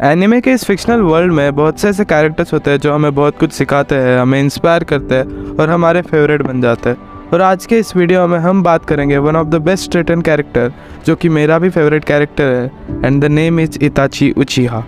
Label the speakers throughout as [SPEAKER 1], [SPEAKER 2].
[SPEAKER 1] Anime के इस fictional world में बहुत से ऐसे कैरेक्टर्स होते हैं जो हमें बहुत कुछ सिखाते हैं, हमें इंस्पायर करते हैं और हमारे फेवरेट बन जाते हैं। और आज के इस वीडियो में हम बात करेंगे one of the best written character जो कि मेरा भी फेवरेट कैरेक्टर है, and the name is Itachi Uchiha.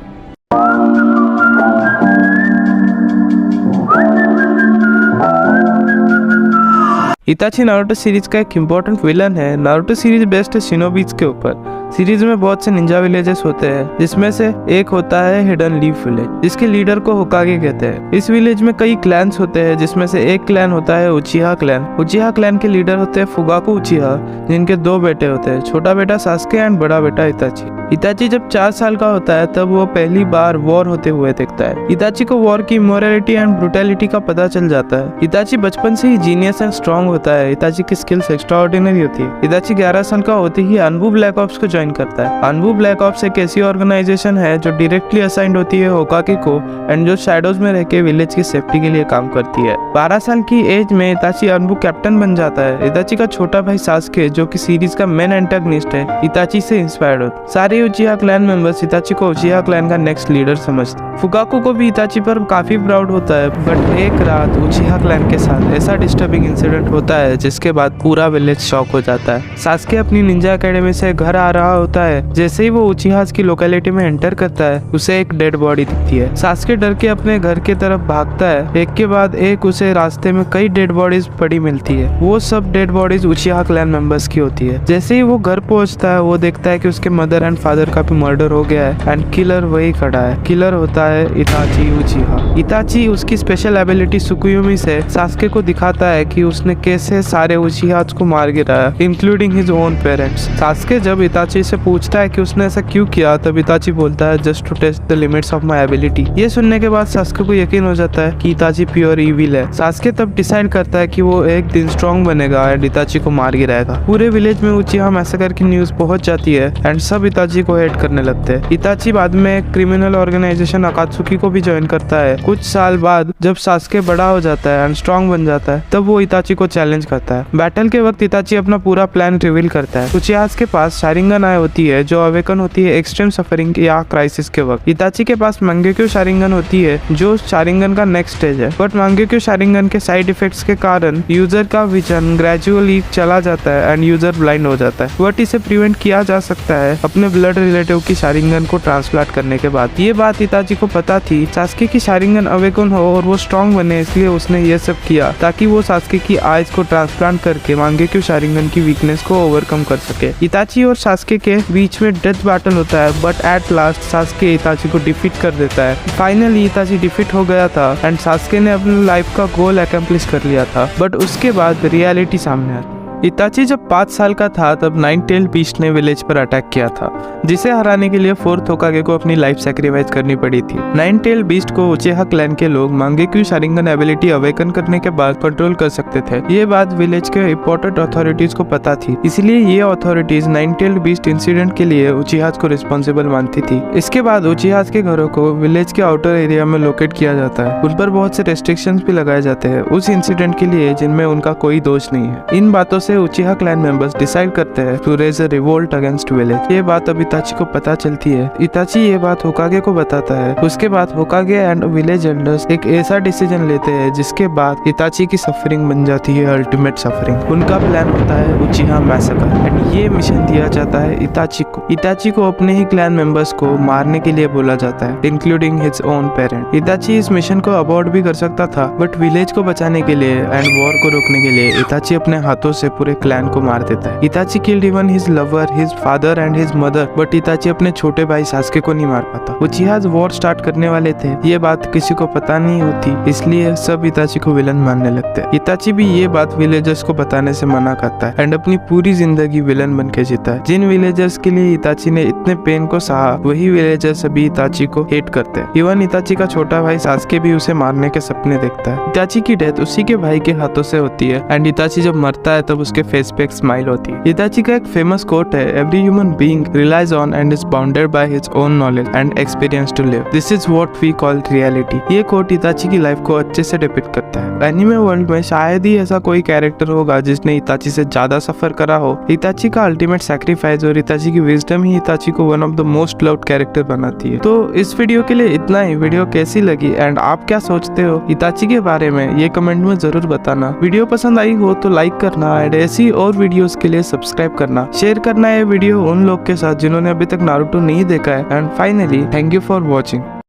[SPEAKER 1] Itachi Naruto series का एक इम्पोर्टेंट विलन है। नारुतो सीरीज बेस्ड है शिनोबीज के ऊपर। सीरीज में बहुत से निंजा विलेजेस होते हैं, जिसमें से एक होता है हिडन लीफ विलेज, जिसके लीडर को होकागे कहते हैं। इस विलेज में कई क्लैन्स होते हैं, जिसमें से एक क्लैन होता है उचिहा क्लैन। उचिहा क्लैन के लीडर होते हैं फुगाकू उचिहा, जिनके 2 बेटे होते हैं, छोटा बेटा सास्के एंड बड़ा बेटा इताची। इताची जब 4 साल का होता है तब वो पहली बार वॉर होते हुए देखता है। इताची को वॉर की इमोरलिटी एंड ब्रुटैलिटी का पता चल जाता है। इताची बचपन से ही जीनियस एंड स्ट्रॉन्ग होता है। इताची की स्किल्स एक्स्ट्राऑर्डिनरी होती है। इताची 11 साल का होते ही अनबू ब्लैक ऑप्स को ज्वाइन करता है। अनबू ब्लैक ऑप्स एक ऐसी ऑर्गेनाइजेशन है जो डायरेक्टली असाइंड होती है होकागे को एंड जो शैडोज में रह के विलेज की सेफ्टी के लिए काम करती है। 12 साल की एज में इताची अनबू कैप्टन बन जाता है। इताची का छोटा भाई सास्के, जो कि सीरीज का मेन एंटागनिस्ट है, इताची से इंस्पायर्ड होता है। सारे उचिहा क्लैन मेंबर्स इताची को उचिहा क्लैन का नेक्स्ट लीडर समझते हैं। फुगाकू को भी इताची पर काफी प्राउड होता है, बट एक रात उचिहा क्लैन के साथ ऐसा डिस्टर्बिंग इंसिडेंट होता है जिसके बाद पूरा विलेज शॉक हो जाता है। सास्के अपनी निंजा एकेडमी से घर आ रहा होता है। जैसे ही वो उचिहास की लोकेलिटी में एंटर करता है, उसे एक डेड बॉडी दिखती है। सास्के डर के अपने घर की तरफ भागता है। एक के बाद एक उसे रास्ते में कई डेड बॉडीज पड़ी मिलती है। वो सब डेड बॉडीज उचिहा क्लैन मेंबर्स की होती है। जैसे ही वो घर पहुंचता है, वो देखता है कि उसके मदर एंड फादर का भी मर्डर हो गया है एंड किलर वही खड़ा है। किलर होता है इताची उचिहा। इताची उसकी स्पेशल एबिलिटी सुकुयोमी से सास्के को दिखाता है कि उसने कैसे सारे उचिहास को मार गिराया, including his own parents. Sasuke जब इताची से पूछता है कि उसने ऐसा क्यों किया, तब इताची बोलता है just to test the limits of my ability. ये सुनने के बाद सास्के को यकीन हो जाता है कि इताची प्योर इविल है। सास्के तब डिसाइड करता है कि वो एक दिन स्ट्रॉन्ग बनेगा एंड इताची को मार गिराएगा। पूरे विलेज में उचिहा मैसेकर की न्यूज पहुंच जाती है एंड सब इताची को हेट करने लगते हैं। इताची बाद में एक क्रिमिनल ऑर्गेनाइजेशन अकात्सुकी को भी ज्वाइन करता है। कुछ साल बाद जब सास्के बड़ा हो जाता है एंड स्ट्रॉन्ग बन जाता है, तब वो इताची को चैलेंज करता है। बैटल के वक्त इताची अपना पूरा प्लान रिवील करता है। उचिहास के पास शारिंगन आई होती है जो अवेकन होती है एक्सट्रीम सफरिंग या क्राइसिस के वक्त। इताची के पास मांगेक्यो शारिंगन होती है जो शारिंगन का नेक्स्ट स्टेज है, बट मांगेक्यो शारिंगन के साइड इफेक्ट्स के कारण यूजर का विजन ग्रेजुअली चला जाता है एंड यूजर ब्लाइंड हो जाता है। बट इसे प्रिवेंट किया जा सकता है अपने ब्लड रिलेटिव की शारिंगन को ट्रांसप्लांट करने के बाद। ये बात इताची को पता थी। सास्के की शारिंगन अवेकन हो और वो स्ट्रॉन्ग बने, इसलिए उसने ये सब किया ताकि वो सास्के की आइज को ट्रांसप्लांट करके मांगेक्यो शारिंगन की वीकनेस को ओवरकम कर सके। इताची और सास्के के बीच में डेथ बैटल होता है, बट एट लास्ट सास्के इताची को डिफीट कर देता है। फाइनली इताची डिफीट हो गया था एंड सास्के ने अपनी लाइफ का गोल अकम्प्लिश कर लिया था। बट उसके बाद रियलिटी सामने आई। इताची जब 5 साल का था तब 9 टेल बीस्ट ने विलेज पर अटैक किया था, जिसे हराने के लिए 4th होकागे को अपनी लाइफ सैक्रिफाइस करनी पड़ी थी। 9 टेल बीस्ट को उचिहा क्लैन के लोग मांगेक्यो शारिंगन एबिलिटी अवेकन करने के बाद कंट्रोल कर सकते थे। ये बात विलेज के इंपॉर्टेंट अथॉरिटीज को पता थी, इसलिए ये अथॉरिटीज 9 टेल बीस्ट इंसिडेंट के लिए उचिहास को रिस्पॉन्सिबल मानती थी। इसके बाद उचिहास के घरों को विलेज के आउटर एरिया में लोकेट किया जाता है। उन पर बहुत से रेस्ट्रिक्शंस भी लगाए जाते हैं उस इंसिडेंट के लिए जिनमें उनका कोई दोष नहीं है। इन बातों से उचिहा क्लैन मेंबर्स डिसाइड करते हैं to raise a revolt against village. ये बात अब इताची को पता चलती है। इताची ये बात होकागे को बताता है। उसके बाद होकागे एंड विलेज एल्डर्स एक ऐसा डिसीजन लेते हैं जिसके बाद इताची की सफरिंग बन जाती है अल्टीमेट सफरिंग। उनका प्लान होता है उचिहा मैसेकर एंड ये मिशन दिया जाता है इताची को। इताची को अपने ही क्लैन मेंबर्स को मारने के लिए बोला जाता है, इंक्लूडिंग हिज ओन पेरेंट। इताची इस मिशन को अबॉर्ट भी कर सकता था, बट विलेज को बचाने के लिए एंड वॉर को रोकने के लिए इताची अपने हाथों से पूरे क्लैन को मार देता है। इताची killed even his lover, his father and his mother, but इताची अपने छोटे भाई सास्के को नहीं मार पाता। उचिहास वॉर स्टार्ट करने वाले थे, ये बात किसी को पता नहीं होती, इसलिए सब इताची को विलन मानने लगते हैं। इताची भी ये बात विलेजर्स को बताने से मना करता है एंड अपनी पूरी जिंदगी विलन बन के जीता है। जिन विलेजर्स के लिए इताची ने इतने पेन को सहा, वही विलेजर्स अभी इताची को हेट करते हैं। इवन इताची का छोटा भाई सास्के भी उसे मारने के सपने देखता है। इताची की डेथ उसी के भाई के हाथों से होती है एंड इताची जब मरता है तब उसके फेस पे एक स्माइल होती है। इताची का एक फेमस कोट है, every human being relies on and is bounded by his own knowledge and experience to live, this is what we call reality. ये कोट इताची की लाइफ को अच्छे से डिपिक्ट करता है। एनिमे वर्ल्ड में शायद ही ऐसा कोई कैरेक्टर होगा जिसने इताची से ज्यादा सफर करा हो। इताची का अल्टीमेट सैक्रिफाइस और इताची की विजडम ही इताची को one of the most loved character बनाती है। तो इस वीडियो के लिए इतना ही। वीडियो कैसी लगी एंड आप क्या सोचते हो इताची के बारे में, ये कमेंट में जरूर बताना। वीडियो पसंद आई हो तो लाइक करना एंड ऐसी और वीडियोस के लिए सब्सक्राइब करना, शेयर करना है वीडियो उन लोग के साथ जिन्होंने अभी तक नारुतो नहीं देखा है। And finally thank you for watching.